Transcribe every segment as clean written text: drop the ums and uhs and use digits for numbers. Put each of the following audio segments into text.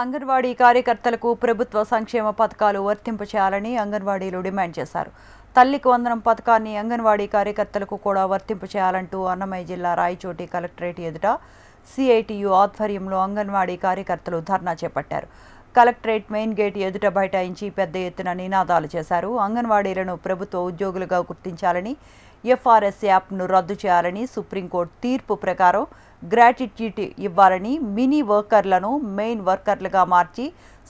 అంగన్వాడీ కార్యకర్తలకు ప్రభుత్వ సంక్షేమ పథకాలు వర్తింపచేయాలని అంగన్వాడీలు డిమాండ్ చేశారు. తల్లికి వందనం పథకాన్ని అంగన్వాడీ కార్యకర్తలకు కూడా వర్తింపచేయాలంటూ అన్నమయ్య జిల్లా రాయచోటి కలెక్టరేట్ ఎదుట సిఐటియు ఆధ్వర్యంలో అంగన్వాడీ కార్యకర్తలు ధర్నా చేపట్టారు. కలెక్టరేట్ మెయిన్ గేట్ ఎదుట బైఠాయించి పెద్ద ఎత్తున నినాదాలు చేశారు. అంగన్వాడీలను ప్రభుత్వ ఉద్యోగులుగా గుర్తించాలని, ఎఫ్ఆర్ఎస్ యాప్ను రద్దు చేయాలని, సుప్రీంకోర్టు తీర్పు ప్రకారం గ్రాట్యుటీ ఇవ్వాలని, మినీ వర్కర్లను మెయిన్ వర్కర్లుగా మార్చి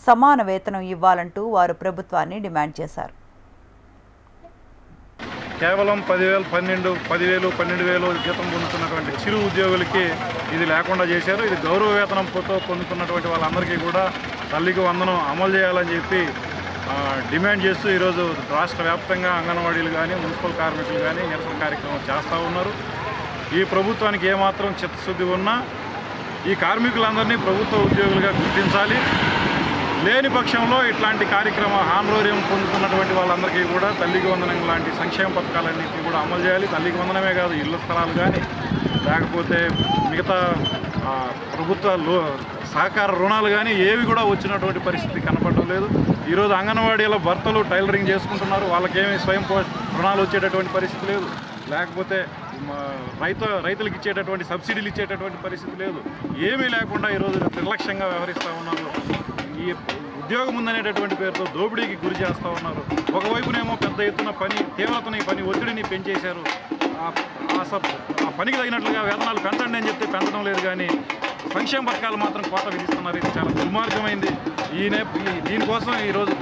సమాన వేతనం ఇవ్వాలంటూ వారు ప్రభుత్వాన్ని డిమాండ్ చేశారు. కేవలం 10,000, 12,000 జీతం పొందుతున్నటువంటి చిరు ఉద్యోగులకి ఇది లేకుండా చేశారు. ఇది గౌరవ వేతనంతో పొందుతున్నటువంటి వాళ్ళందరికీ కూడా తల్లికి వందనం అమలు చేయాలని చెప్పి డిమాండ్ చేస్తూ ఈరోజు రాష్ట్ర వ్యాప్తంగా అంగన్వాడీలు కానీ, మున్సిపల్ కార్మికులు కానీ నిరసన కార్యక్రమం చేస్తూ ఉన్నారు. ఈ ప్రభుత్వానికి ఏమాత్రం చిత్తశుద్ధి ఉన్నా ఈ కార్మికులందరినీ ప్రభుత్వ ఉద్యోగులుగా గుర్తించాలి. లేని పక్షంలో ఇట్లాంటి కార్యక్రమ హానరోరియం పొందుతున్నటువంటి వాళ్ళందరికీ కూడా తల్లికి వందనం లాంటి సంక్షేమ పథకాలన్నింటినీ కూడా అమలు చేయాలి. తల్లికి వందనమే కాదు, ఇళ్ల స్థలాలు కానీ లేకపోతే మిగతా ప్రభుత్వ సహకార రుణాలు కానీ ఏవి కూడా వచ్చినటువంటి పరిస్థితి కనపడడం లేదు. ఈరోజు అంగన్వాడీల భర్తలు టైలరింగ్ చేసుకుంటున్నారు, వాళ్ళకేమీ స్వయం రుణాలు వచ్చేటటువంటి పరిస్థితి లేదు. లేకపోతే రైతులకు ఇచ్చేటటువంటి సబ్సిడీలు ఇచ్చేటటువంటి పరిస్థితి లేదు. ఏమీ లేకుండా ఈరోజు నిర్లక్ష్యంగా వ్యవహరిస్తూ ఉన్నారు. ఈ ఉద్యోగం ఉందనేటటువంటి పేరుతో దోపిడీకి గురి చేస్తూ ఉన్నారు. ఒకవైపునేమో పెద్ద ఎత్తున తీవ్రతని పని ఒత్తిడిని పెంచేశారు. ఆ పనికి తగినట్లుగా వేతనాలు పెంచండి అని చెప్తే పెంచడం లేదు, కానీ సంక్షేమ పథకాలు మాత్రం కోత విధిస్తున్నారు. ఇది చాలా దుర్మార్గమైంది. దీనికోసం ఈరోజు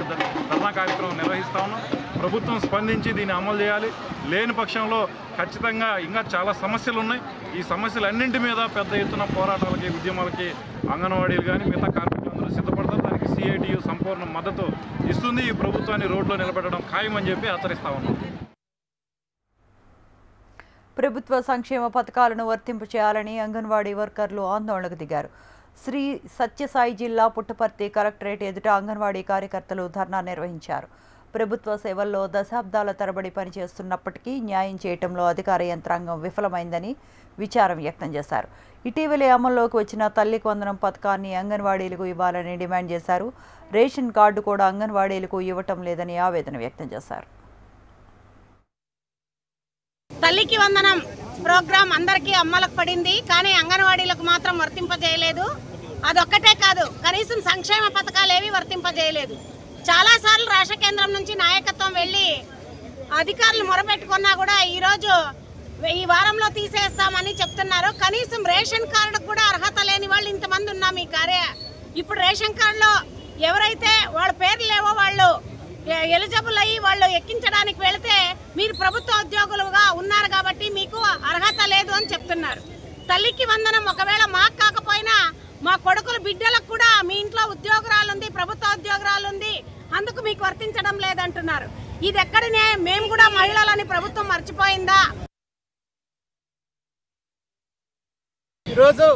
ధర్నా కార్యక్రమం నిర్వహిస్తా ఉన్నాం. ప్రభుత్వం స్పందించి దీన్ని అమలు చేయాలి. లేని పక్షంలో ఖచ్చితంగా ఇంకా చాలా సమస్యలు ఉన్నాయి. ఈ సమస్యలన్నింటి మీద పెద్ద ఎత్తున పోరాటాలకి, ఉద్యమాలకి అంగన్వాడీలు కానీ మిగతా కార్మికులందరూ సిద్ధపడతారు. దానికి సిఐటియు సంపూర్ణ మద్దతు ఇస్తుంది. ఈ ప్రభుత్వాన్ని రోడ్లో నిలబెట్టడం ఖాయమని చెప్పి హెచ్చరిస్తా ఉన్నాం. ప్రభుత్వ సంక్షేమ పథకాలను వర్తింపచేయాలని అంగన్వాడీ వర్కర్లు ఆందోళనకు దిగారు. శ్రీ సత్యసాయి జిల్లా పుట్టపర్తి కలెక్టరేట్ ఎదుట అంగన్వాడీ కార్యకర్తలు ధర్నా నిర్వహించారు. ప్రభుత్వ సేవల్లో దశాబ్దాల తరబడి పనిచేస్తున్నప్పటికీ న్యాయం చేయటంలో అధికార యంత్రాంగం విఫలమైందని విచారం వ్యక్తం చేశారు. ఇటీవలే అమల్లోకి వచ్చిన తల్లికి వందనం పథకాన్ని అంగన్వాడీలకు ఇవ్వాలని డిమాండ్ చేశారు. రేషన్ కార్డు కూడా అంగన్వాడీలకు ఇవ్వటం లేదని ఆవేదన వ్యక్తం చేశారు. తల్లికి వందనం ప్రోగ్రాం అందరికీ అమ్మలకు పడింది, కానీ అంగన్వాడీలకు మాత్రం వర్తింపజేయలేదు. అదొక్కటే కాదు, కనీసం సంక్షేమ పథకాలు ఏవి వర్తింపజేయలేదు. చాలాసార్లు రాష్ట్ర కేంద్రం నుంచి నాయకత్వం వెళ్ళి అధికారులు మొరపెట్టుకున్నా కూడా ఈరోజు ఈ వారంలో తీసేస్తామని చెప్తున్నారు. కనీసం రేషన్ కార్డుకు కూడా అర్హత లేని వాళ్ళు ఇంతమంది ఉన్నాం ఈ ఇప్పుడు రేషన్ కార్డులో ఎవరైతే వాళ్ళ పేర్లు లేవో వాళ్ళు ఎలిజిబుల్ అయ్యి వాళ్ళు ఎక్కించడానికి వెళితే మీరు ప్రభుత్వ ఉద్యోగులుగా ఉన్నారు కాబట్టి మీకు అర్హత లేదు అని చెప్తున్నారు. తల్లికి వందనం ఒకవేళ మాకు కాకపోయినా మా కొడుకుల బిడ్డలకు కూడా మీ ఇంట్లో ఉద్యోగురాలు ఉంది, ప్రభుత్వ ఉద్యోగురాలు ఉంది, అందుకు మీకు వర్తించడం లేదంటున్నారు. ఇది ఎక్కడనే మేము కూడా మహిళలని ప్రభుత్వం మర్చిపోయిందా? ఈరోజు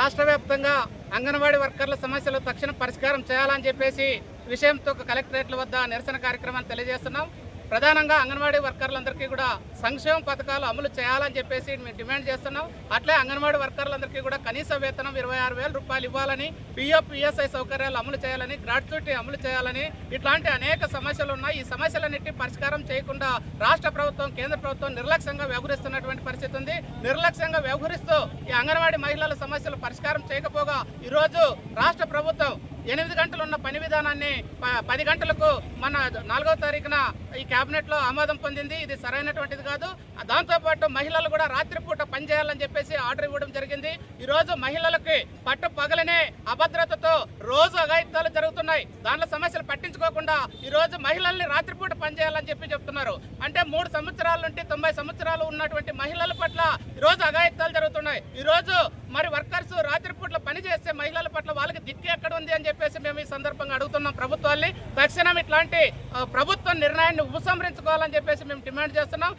రాష్ట్ర వ్యాప్తంగా అంగన్వాడీ వర్కర్ల సమస్యలు తక్షణ పరిష్కారం చేయాలని చెప్పేసి విషయంతో కలెక్టరేట్ల వద్ద నిరసన కార్యక్రమాన్ని తెలియజేస్తున్నాం. ప్రధానంగా అంగన్వాడీ వర్కర్లందరికీ కూడా సంక్షేమ పథకాలు అమలు చేయాలని చెప్పేసి మేము డిమాండ్ చేస్తున్నాం. అట్లే అంగన్వాడీ వర్కర్లందరికీ కూడా కనీస వేతనం 26,000 రూపాయలు ఇవ్వాలని, పిఎఫ్, పిఎస్ఐ సౌకర్యాలు అమలు చేయాలని, గ్రాట్యుటీ అమలు చేయాలని, ఇట్లాంటి అనేక సమస్యలు ఉన్నాయి. ఈ సమస్యలన్నింటినీ పరిష్కారం చేయకుండా రాష్ట్ర ప్రభుత్వం, కేంద్ర ప్రభుత్వం నిర్లక్ష్యంగా వ్యవహరిస్తున్నటువంటి పరిస్థితి ఉంది. నిర్లక్ష్యంగా వ్యవహరిస్తూ ఈ అంగన్వాడీ మహిళల సమస్యలు పరిష్కారం చేయకపోగా ఈరోజు రాష్ట్ర ప్రభుత్వం 8 గంటలు ఉన్న పని విధానాన్ని 10 గంటలకు మన 4వ తారీఖున ఈ కేబినెట్లో ఆమోదం పొందింది. ఇది సరైనటువంటిది కాదు. దాంతోపాటు మహిళలు కూడా రాత్రిపూట పనిచేయాలని చెప్పేసి ఆర్డర్ ఇవ్వడం జరిగింది. ఈరోజు మహిళలకి పట్టు పగలనే అభద్రతతో రోజు అఘాయిత్యాలు జరుగుతున్నాయి. దాంట్లో సమస్యలు పట్టించుకోకుండా ఈరోజు మహిళల్ని రాత్రిపూట పనిచేయాలని చెప్పి చెప్తున్నారు. అంటే 3 సంవత్సరాల నుండి 90 సంవత్సరాలు ఉన్నటువంటి మహిళల పట్ల ఈరోజు అఘాయిత్యాలు జరుగుతున్నాయి. ఈరోజు మరి వర్కర్స్ రాత్రిపూట్ల పని చేస్తే మహిళల పట్ల వాళ్ళకి దిక్కు ఎక్కడ ఉంది అని చెప్పేసి మేము ఈ సందర్భంగా అడుగుతున్నాం ప్రభుత్వాన్ని. తక్షణం ఇట్లాంటి ప్రభుత్వ నిర్ణయాన్ని ఉపసంహరించుకోవాలని చెప్పేసి మేము డిమాండ్ చేస్తున్నాం.